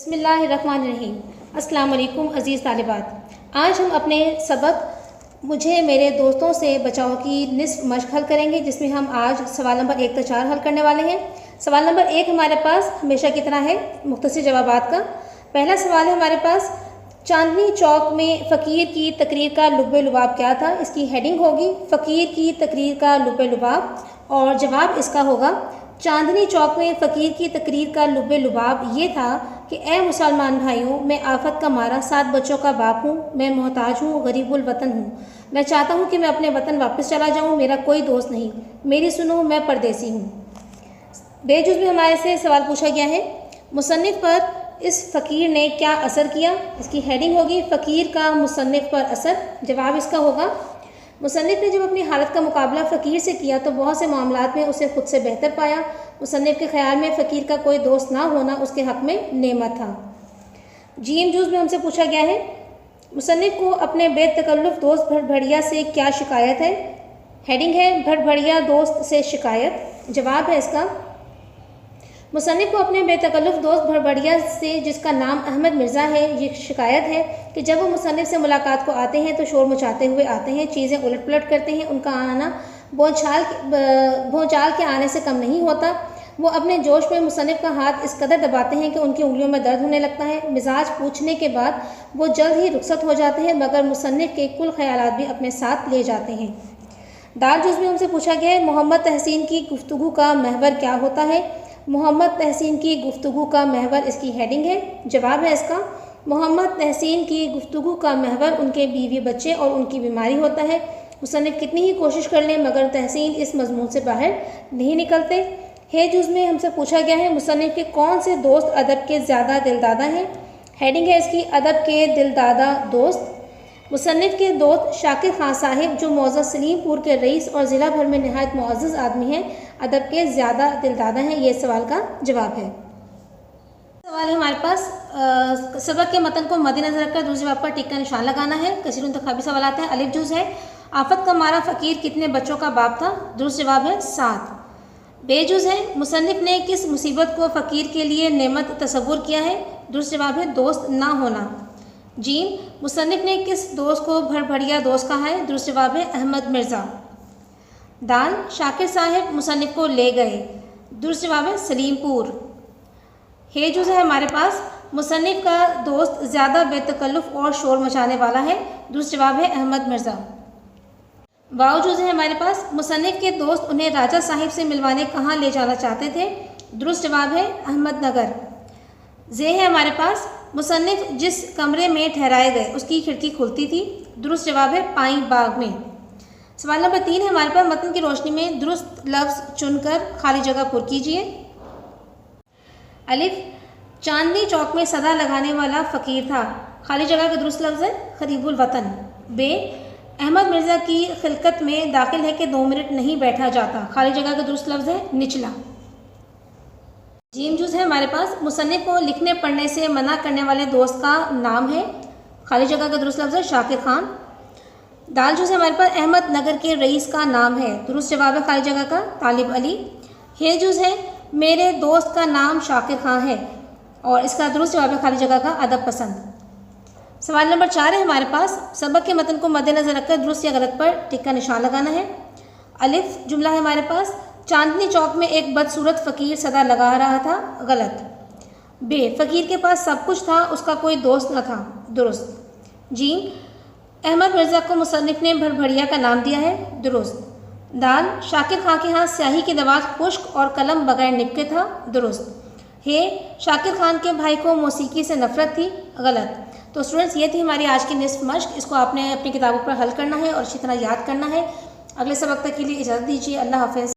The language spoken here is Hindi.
बिस्मिल्लाहिर्रहमानिर्रहीम। अस्सलाम वालेकुम अज़ीज़ तालिबात। आज हम अपने सबक मुझे मेरे दोस्तों से बचाव की निस्फ मश्क हल करेंगे, जिसमें हम आज सवाल नंबर 1 से 4 हल करने वाले हैं। सवाल नंबर 1 हमारे पास हमेशा की तरह है मुख्तसर जवाबात का। पहला सवाल है हमारे पास, चांदनी चौक में फ़कीर की तकरीर का लुब्बे लुबाब क्या था। इसकी हेडिंग होगी फ़कीर की तकरीर का लुब्बे लुबाब, और जवाब इसका होगा चांदनी चौक में फ़कीर की तकरीर का लुब्बे लुबाब ये था कि ए मुसलमान भाइयों, मैं आफत का मारा 7 बच्चों का बाप हूँ, मैं मोहताज हूँ, गरीबुल वतन हूँ। मैं चाहता हूँ कि मैं अपने वतन वापस चला जाऊँ, मेरा कोई दोस्त नहीं, मेरी सुनो, मैं परदेसी हूँ। बेजुज़ में हमारे से सवाल पूछा गया है, मुसन्निफ़ पर इस फ़कीर ने क्या असर किया। इसकी हेडिंग होगी फ़कीर का मुसन्निफ़ पर असर। जवाब इसका होगा मुसन्निफ़ ने जब अपनी हालत का मुकाबला फ़कीर से किया तो बहुत से मामलात में उसे खुद से बेहतर पाया। मुसन्निफ़ के ख़्याल में फ़कीर का कोई दोस्त ना होना उसके हक़ में नेमत था। जीम जूज़ में हमसे पूछा गया है, मुसन्निफ़ को अपने बेतकल्लुफ़ दोस्त भड़भड़िया से क्या शिकायत है। हेडिंग है भड़भड़िया दोस्त से शिकायत। जवाब है इसका मुसन्निफ़ को अपने बेतकल्लुफ़ दोस्त भड़भड़िया से, जिसका नाम अहमद मिर्ज़ा है, ये शिकायत है कि जब वो मुसन्निफ़ से मुलाकात को आते हैं तो शोर मचाते हुए आते हैं, चीज़ें उलट पलट करते हैं, उनका आना भौचाल के आने से कम नहीं होता। वो अपने जोश में मुसन्निफ़ का हाथ इस कदर दबाते हैं कि उनकी उंगलियों में दर्द होने लगता है। मिजाज पूछने के बाद वो जल्द ही रुखसत हो जाते हैं, मगर मुसन्निफ़ के कुल ख़यालात भी अपने साथ ले जाते हैं। दाल जुज़ में हमसे पूछा गया है, मोहम्मद तहसीन की गुफ्तगू का महवर क्या होता है। मोहम्मद तहसीन की गुफ्तगू का महवर, इसकी हेडिंग है। जवाब है इसका मोहम्मद तहसीन की गुफ्तगू का महवर उनके बीवी बच्चे और उनकी बीमारी होता है। मुसन्निफ़ कितनी ही कोशिश कर लें मगर तहसीन इस मजमून से बाहर नहीं निकलते। हे जुज़ में हमसे पूछा गया है, मुसन्निफ़ के कौन से दोस्त अदब के ज़्यादा दिलदादा हैं। हेडिंग है इसकी अदब के दिलदादा दोस्त। मुसन्निफ़ के दोस्त शाकिर खान साहिब, जो मौज़ा सलीमपुर के रईस और ज़िला भर में नहायत मुअज़्ज़ज़ आदमी हैं, अदब के ज़्यादा दिलदादा हैं। ये सवाल का जवाब है। सवाल है हमारे पास, सबक के मतन को मद्देनज़र रखकर दूसरे जवाब पर टिक का निशान लगाना है। कसीर इंतखाबी सवाल आते हैं। अलिफ जुज़ है, आफत का मारा फ़कीर कितने बच्चों का बाप था। दुरुस्त जवाब है 7। बेजुज़ है, मुसन्निफ़ ने किस मुसीबत को फ़कीर के लिए नेमत तसव्वुर किया है। दुरुस्त जवाब है दोस्त ना होना। जीम, मुसन्निफ़ ने किस दोस्त को भड़भड़िया दोस्त कहा है। दुरुस्त जवाब है अहमद मिर्ज़ा। दाल, शाकिर साहिब मुसन्निफ़ को ले गए। दुरुस्त जवाब है सलीमपुर। हे जुज़ है हमारे पास, मुसन्निफ़ का दोस्त ज़्यादा बेतकल्लुफ़ और शोर मचाने वाला है। दुरुस्त जवाब है अहमद मिर्ज़ा। वाव जुज़ है हमारे पास, मुसन्निफ़ के दोस्त उन्हें राजा साहिब से मिलवाने कहाँ ले जाना चाहते थे। दुरुस्त जवाब है अहमदनगर। जे है हमारे पास, मुसन्निफ़ जिस कमरे में ठहराए गए उसकी खिड़की खुलती थी। दुरुस्त जवाब है पाई बाग में। सवाल नंबर 3 है हमारे पास, मतन की रोशनी में दुरुस्त लफ्ज़ चुनकर खाली जगह पुर कीजिए। अलिफ, चांदनी चौक में सदा लगाने वाला फ़कीर था। खाली जगह का दुरुस्त लफ्ज़ है गरीबुल वतन। बे, अहमद मिर्ज़ा की खिलकत में दाखिल है कि 2 मिनट नहीं बैठा जाता। खाली जगह का दुरुस्त लफ्ज़ है निचला। जीम जुज़ है हमारे पास, मुसन्निफ़ को लिखने पढ़ने से मना करने वाले दोस्त का नाम है। खाली जगह का दुरुस्त लफ्ज़ है शाकिर खान। दाल जुज़ है हमारे पास, अहमद नगर के रईस का नाम है। दुरुस्त जवाब है खाली जगह का तालिब अली। हे जुज़ है, मेरे दोस्त का नाम शाकिर खान है, और इसका दुरुस्त जवाब है खाली जगह का अदब पसंद। सवाल नंबर 4 है हमारे पास, सबक के मतन को मद्देनज़र रखकर दुरुस्त या गलत पर टिक का निशान लगाना है। अलिफ जुमला है हमारे पास, चांदनी चौक में एक बदसूरत फ़कीर सदा लगा रहा था। गलत। बे, फ़कीर के पास सब कुछ था, उसका कोई दोस्त न था। दुरुस्त। जीम, अहमद मिर्ज़ा को मुसन्निफ़ ने भड़भड़िया का नाम दिया है। दुरुस्त। दाल, शाकिर खान के यहाँ स्याही की दवात खुश्क और कलम बगैर निब के था। दुरुस्त। हे, शाकिर खान के भाई को मौसीकी से नफ़रत थी। गलत। तो स्टूडेंट्स, ये थी हमारी आज की निस्फ मश्क। इसको आपने अपनी किताबों पर हल करना है और अच्छी तरह याद करना है। अगले सबक तक के लिए इजाज़त दीजिए। अल्लाह हाफ़िज़।